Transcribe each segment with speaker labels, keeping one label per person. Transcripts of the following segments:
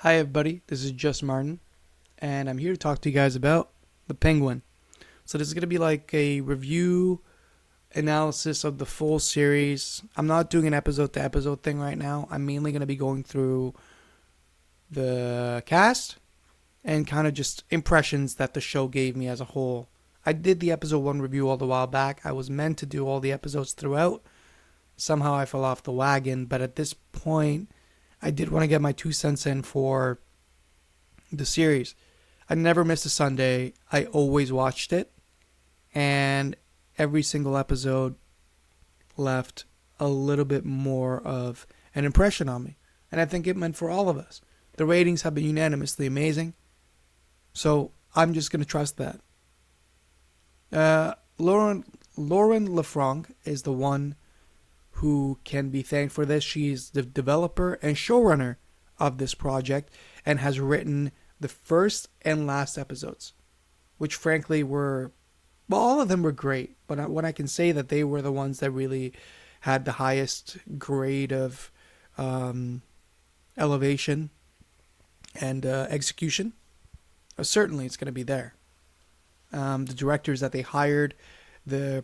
Speaker 1: Hi, everybody. This is Just Martin, and I'm here to talk to you guys about The Penguin. So, this is going to be like a review analysis of the full series. I'm not doing an episode to episode thing right now. I'm mainly going to be going through the cast and kind of just impressions that the show gave me as a whole. I did the episode 1 review all the while back. I was meant to do all the episodes throughout. Somehow I fell off the wagon, but at this point, I did want to get my 2 cents in for the series. I never missed a Sunday. I always watched it, and every single episode left a little bit more of an impression on me. And I think it meant for all of us. The ratings have been unanimously amazing, so I'm just going to trust that. Lauren LeFranc is the one who can be thanked for this. She's the developer and showrunner of this project and has written the first and last episodes, which frankly were, well, all of them were great, but when I can say that they were the ones that really had the highest grade of elevation and execution, certainly it's going to be there. The directors that they hired, the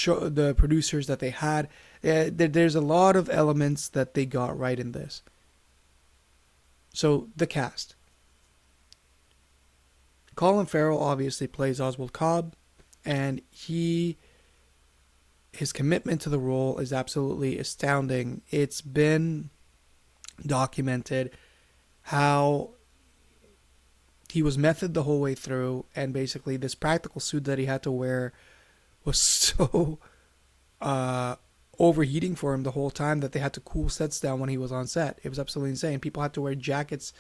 Speaker 1: the producers that they had, there's a lot of elements that they got right in this. So the cast. Colin Farrell obviously plays Oswald Cobb, and his commitment to the role is absolutely astounding. It's been documented how he was method the whole way through, and basically this practical suit that he had to wear was so overheating for him the whole time that they had to cool sets down when he was on set. It was absolutely insane. People had to wear jackets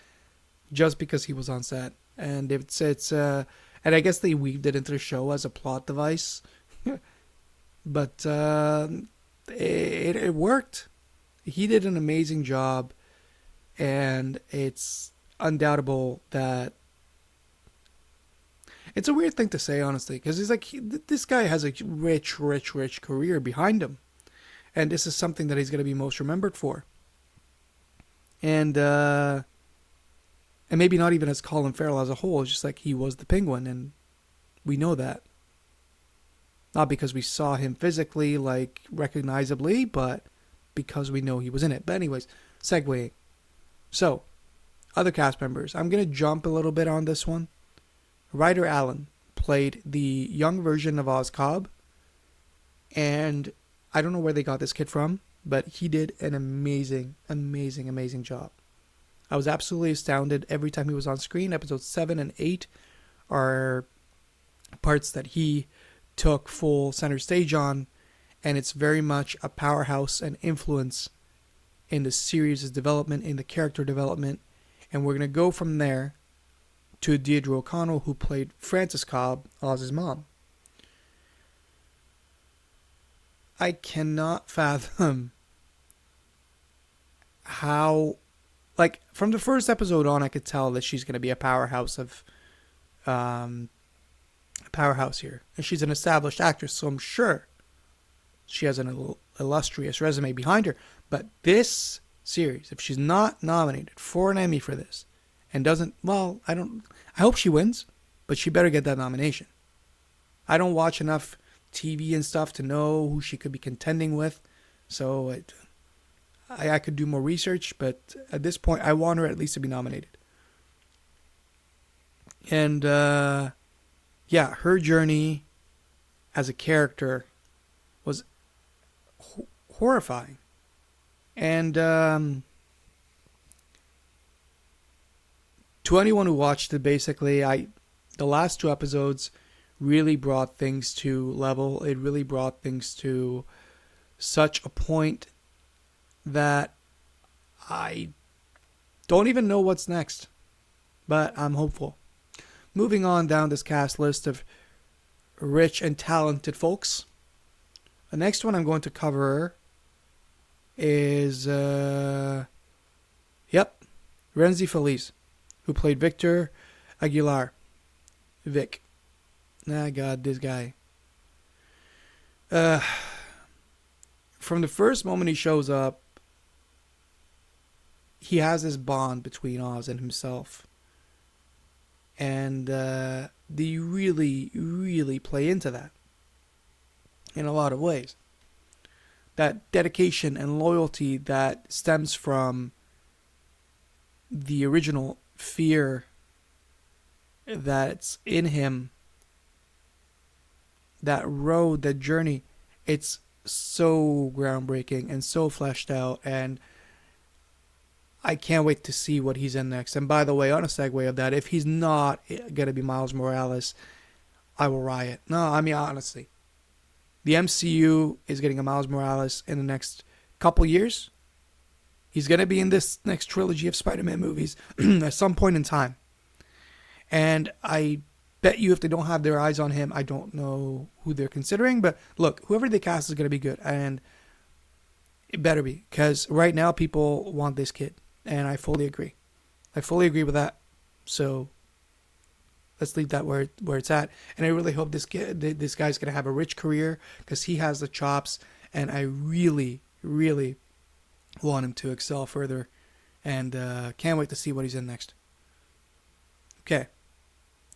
Speaker 1: just because he was on set, and and I guess they weaved it into the show as a plot device, but it worked. He did an amazing job, and it's undoubtable that it's a weird thing to say, honestly, because this guy has a rich career behind him, and this is something that he's going to be most remembered for. And maybe not even as Colin Farrell as a whole. It's just like he was the Penguin, and we know that. Not because we saw him physically, like recognizably, but because we know he was in it. But anyways, segueing. So, other cast members. I'm going to jump a little bit on this one. Ryder Allen played the young version of Oz Cobb, and I don't know where they got this kid from, but he did an amazing job. I was absolutely astounded every time he was on screen. Episodes 7 and 8 are parts that he took full center stage on, and it's very much a powerhouse and influence in the series' development, in the character development, and we're going to go from there to Deirdre O'Connell, who played Frances Cobb, Oz's mom. I cannot fathom how, like, from the first episode on, I could tell that she's going to be a powerhouse here. And she's an established actress, so I'm sure she has an illustrious resume behind her. But this series, if she's not nominated for an Emmy for this, and doesn't, well, I hope she wins, but she better get that nomination. I don't watch enough TV and stuff to know who she could be contending with, so I could do more research, but at this point, I want her at least to be nominated. And, her journey as a character was horrifying. And, to anyone who watched it, basically, the last 2 episodes really brought things to level. It really brought things to such a point that I don't even know what's next, but I'm hopeful. Moving on down this cast list of rich and talented folks, the next one I'm going to cover is, Renzi Feliz, who played Victor Aguilar. Vic. Ah, God, this guy. From the first moment he shows up, he has this bond between Oz and himself, and they really, really play into that in a lot of ways. That dedication and loyalty that stems from the original fear that's in him, that road, that journey, it's so groundbreaking and so fleshed out, and I can't wait to see what he's in next. And by the way, on a segue of that, if he's not going to be Miles Morales, I will riot. No, I mean, honestly, the MCU is getting a Miles Morales in the next couple years. He's going to be in this next trilogy of Spider-Man movies at some point in time. And I bet you if they don't have their eyes on him, I don't know who they're considering. But look, whoever they cast is going to be good. And it better be. Because right now people want this kid. And I fully agree. I fully agree with that. So let's leave that where it's at. And I really hope this guy's going to have a rich career because he has the chops. And I really, really want him to excel further. And can't wait to see what he's in next. Okay.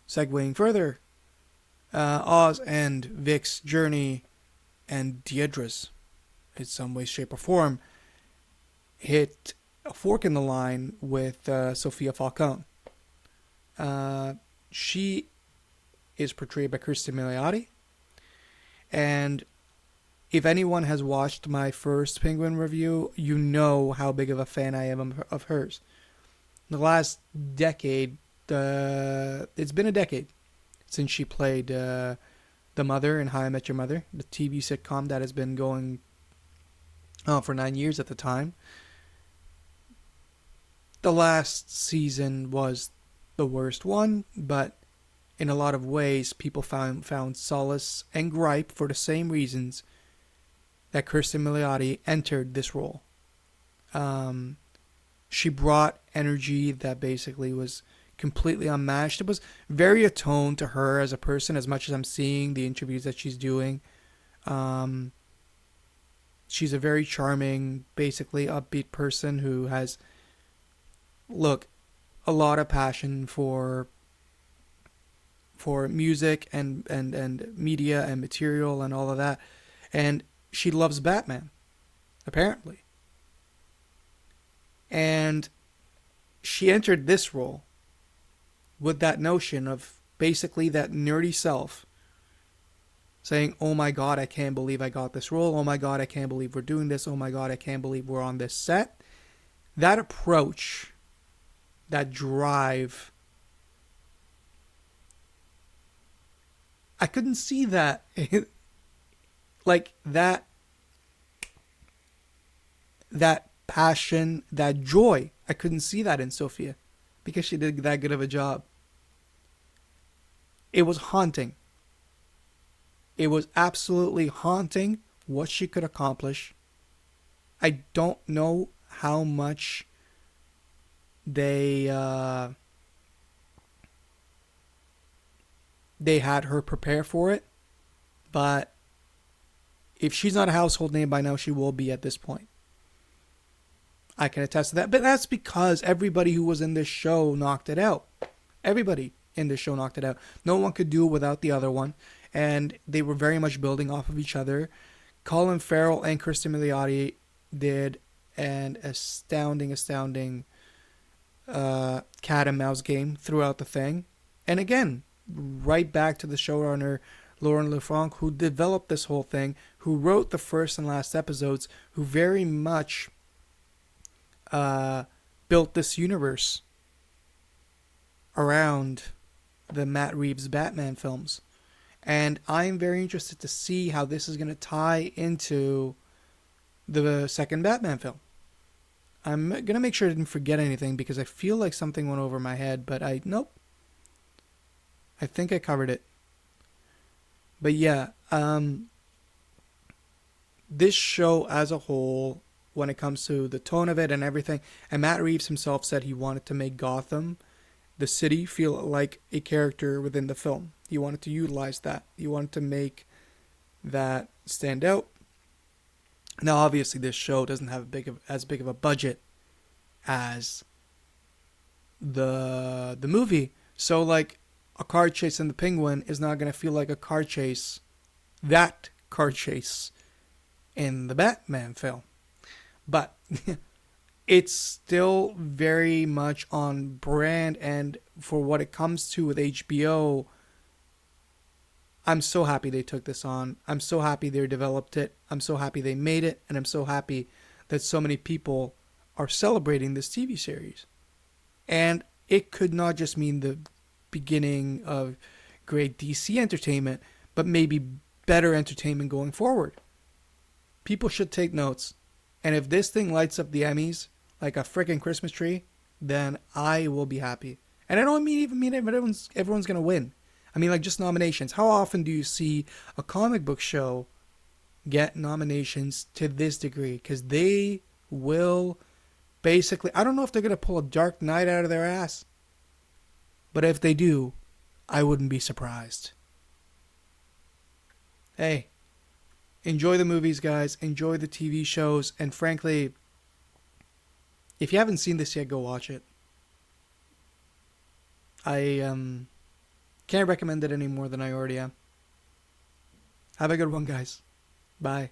Speaker 1: Segueing further. Oz and Vic's journey and Deirdre's, in some way, shape, or form, hit a fork in the line with Sophia Falcone. She is portrayed by Kristen Milioti. And if anyone has watched my first Penguin review, you know how big of a fan I am of hers. The last decade, it's been a decade since she played the mother in How I Met Your Mother, the TV sitcom that has been going for 9 years at the time. The last season was the worst one, but in a lot of ways, people found solace and gripe for the same reasons that Kristen Milioti entered this role. She brought energy that basically was completely unmatched. It was very attuned to her as a person, as much as I'm seeing the interviews that she's doing. She's a very charming, basically upbeat person who has, a lot of passion for music and media and material and all of that. And she loves Batman, apparently. And she entered this role with that notion of basically that nerdy self saying, oh my God, I can't believe I got this role. Oh my God, I can't believe we're doing this. Oh my God, I can't believe we're on this set. That approach, that drive, I couldn't see that. Like that passion, that joy, I couldn't see that in Sophia because she did that good of a job. It was haunting. It was absolutely haunting what she could accomplish. I don't know how much they had her prepare for it, but if she's not a household name by now, she will be at this point. I can attest to that. But that's because everybody who was in this show knocked it out. Everybody in this show knocked it out. No one could do it without the other one. And they were very much building off of each other. Colin Farrell and Kristen Milioti did an astounding cat and mouse game throughout the thing. And again, right back to the showrunner, Lauren LeFranc, who developed this whole thing, who wrote the first and last episodes, who very much built this universe around the Matt Reeves Batman films. And I'm very interested to see how this is going to tie into the second Batman film. I'm going to make sure I didn't forget anything because I feel like something went over my head, but nope. I think I covered it. But yeah, this show as a whole, when it comes to the tone of it and everything, and Matt Reeves himself said he wanted to make Gotham, the city, feel like a character within the film. He wanted to utilize that. He wanted to make that stand out. Now, obviously, this show doesn't have as big of a budget as the movie. So like a car chase in the Penguin is not going to feel like a car chase, that car chase in the Batman film. But it's still very much on brand, and for what it comes to with HBO, I'm so happy they took this on. I'm so happy they developed it. I'm so happy they made it, and I'm so happy that so many people are celebrating this TV series. And it could not just mean the beginning of great DC entertainment, but maybe better entertainment going forward. People should take notes. And if this thing lights up the Emmys like a freaking Christmas tree, then I will be happy. And I don't even mean everyone's going to win. I mean, like, just nominations. How often do you see a comic book show get nominations to this degree? Because they will basically... I don't know if they're going to pull a Dark Knight out of their ass. But if they do, I wouldn't be surprised. Hey, enjoy the movies, guys. Enjoy the TV shows. And frankly, if you haven't seen this yet, go watch it. I can't recommend it any more than I already am. Have a good one, guys. Bye.